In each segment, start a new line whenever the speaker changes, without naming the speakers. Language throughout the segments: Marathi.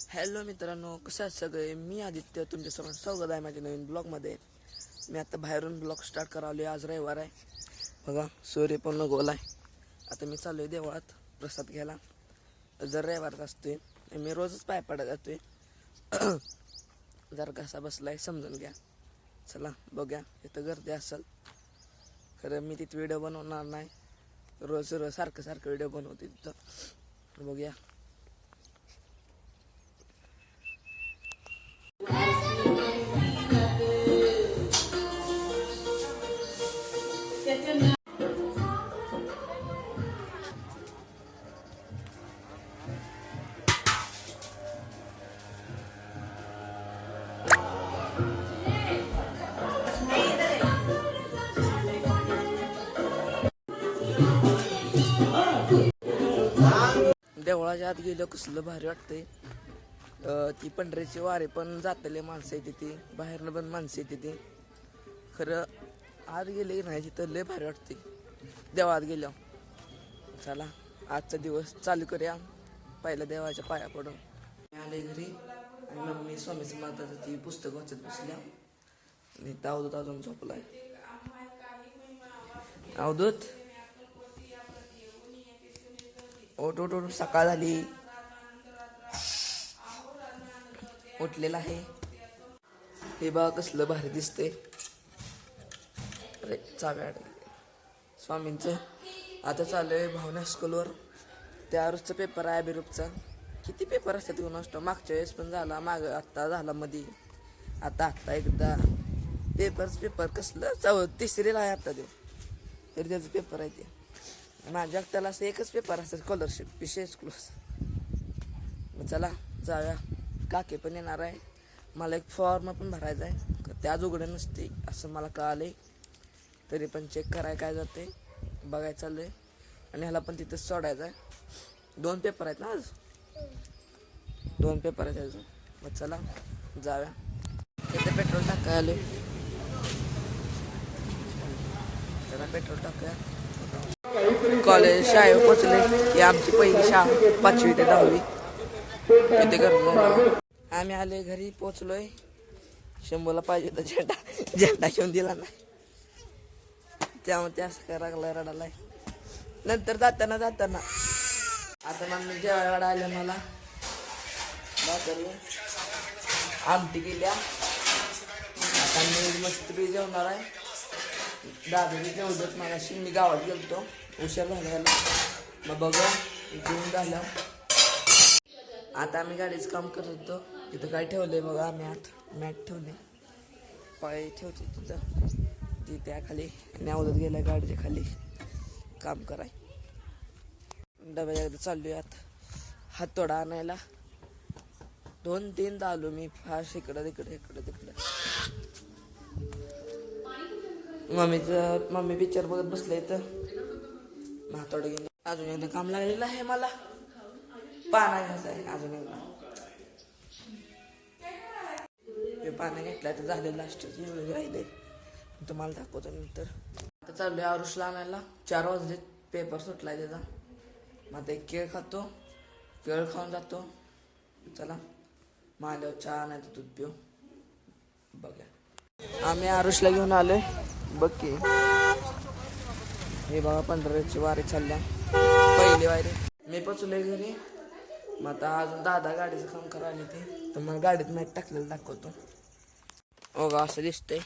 हॅलो मित्रांनो, कसं आहे सगळे. मी आदित्य तुमच्यासमोर स्वागत आहे माझ्या नवीन ब्लॉगमध्ये. मी आता बाहेरून ब्लॉग स्टार्ट करावले. आज रविवार आहे बघा, सूर्य पण उगवला आहे. आता मी चालू आहे देवळात प्रसाद घ्यायला. जर रविवारच असतोय मी रोजच पाय पडत जातोय. जर कसा बसलाय समजून घ्या. चला बघूया, इथं गर्दी असेल. खरं मी तिथं व्हिडिओ बनवणार नाही. रोज सारखं व्हिडिओ बनवते तिथं. बघूया. देवळाच्या आत गेलं कसलं भारी वाटतंय. ती पंढरीची वारी पण जातले माणसं येते, ती बाहेरनं पण माणसं येते ती. खरं आत गेले नाही तिथं लय भारी वाटते देवळात गेल्यावर. चला आजचा दिवस चालू करूया पहिल्या देवाच्या पाया पडून. मी आले घरी आणि मम्मी स्वामी समर्थाचं ती पुस्तक वाचत बसल्या आणि अवधूत अजून झोपलाय. अवधूत ओट ओट ओट, सकाळ झाली. उठलेला आहे. हे बघा कसलं भारी दिसते. अरे चाव्या स्वामींचं. आता चालू आहे भावना स्कूलवर. त्या रोजचा पेपर आहे अभिरूपचा. किती पेपर असतात कोण असतो. मागच्या वेळेस पण झाला, आत्ता झाला मध्ये. आता एकदा पेपर कसलं तिसरीला आहे आता. तरी त्याचा पेपर आहे ते. माझ्या त्याला असं एकच पेपर असतं स्कॉलरशिप विशेष क्लोज. मग चला जाऊया. काके पण येणार आहे. मला एक फॉर्म पण भरायचा आहे. त्याच उघडे नसते असं मला कळालंय. तरी पण चेक करायला काय जाते बघायचं चाललंय. आणि ह्याला पण तिथंच सोडायचं आहे. 2 पेपर आहेत ना आज. 2 पेपर आहेत अजून. मग चला जाऊया. इथे पेट्रोल टाकायला आले. चला पेट्रोल टाकूया. कॉलेज शाळेवर पोचले की आमची पहिली शाळा 5वी ते 10वी तिथे करतो. आम्ही आले घरी पोचलोय. शंभूला पाहिजे तर झेंडा घेऊन दिला नाही. त्यामुळे असं काय लागलाय रडालाय. नंतर जाताना आता मम्मी जेवायला आल्या मला भाकरी आमटी केल्या. आता मी मस्त जेवणार आहे. दादाने जेवढत मगाशी मी गावात गेलतो उशीर झाला. मग बघा जेवून झालं. आता आम्ही गाडीचं काम करत होतो. तिथं काय ठेवलंय बघा. आम्ही आत मॅट ठेवले. पाय ठेवते तिथं ती त्याखाली. न्यावलत गेल्या गाडीच्या खाली काम कराय. डब्याच्या एकदा चाललोय आत हातोडा आणायला. 2-3दा आलो मी फास्ट इकडं तिकडं. मम्मी पिक्चर बघत बसले तर हातोडा घेऊन. अजून एकदा काम लागलेलं आहे मला. पाना घ्यायचा आहे अजून एकदा. पानं घेतल्या तर झाले. लास्टच राहिले तुम्हाला दाखवतो नंतर. आता चाललोय आरुषला आणायला. 4 वाजले. पेपर सुटलाय त्याचा. मग आता एक केळ खातो. केळ खाऊन जातो. चला माल्यावर चहा नाही तर दूध पिऊ. बघा आम्ही आरुषला घेऊन आलोय. बघ की हे बघा पंढरीची वारी चालल्या. पहिली वारी. मी पोचलोय घरी. मग आता अजून दादा गाडीचं काम करायला ते. तर मग गाडीत मॅट टाकलेलं दाखवतो. बघा असं दिसतंय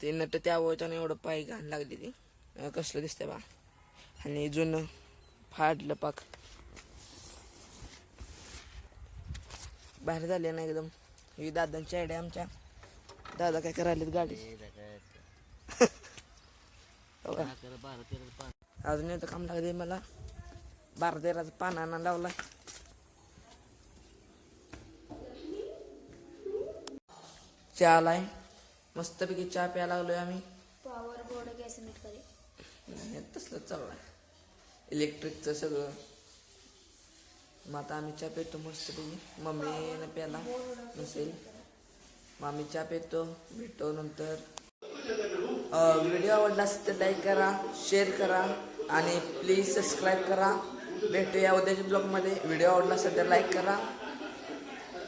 ते नट. त्या वळच्यानं एवढं पाय घाण लागली ती. कसलं दिसतंय बा. आणि जुनं फाडलं पाक. बाहेर झाले ना एकदम. ही दादांची आयडिया. आमच्या दादा काय करायला गाडी. अजून येतं काम लागले मला. 12-13चं पानांना लावलाय. चहा आलाय. मस्तपैकी चहा प्यायला लागलोय आम्ही.
पॉवर बोर्ड गॅस मीठ करे
तसलं चालू आहे इलेक्ट्रिकचं सगळं. मग आता आम्ही चहा पितो मस्तपैकी. मम्मीनं प्याला नसेल. मग आम्ही चहा पितो. भेटतो नंतर. व्हिडिओ आवडला असेल तर लाईक करा, शेअर करा आणि प्लीज सबस्क्राईब करा. भेटूया उद्याच्या ब्लॉगमध्ये. व्हिडिओ आवडला असेल तर लाईक करा,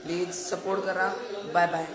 प्लीज सपोर्ट करा. Bye bye.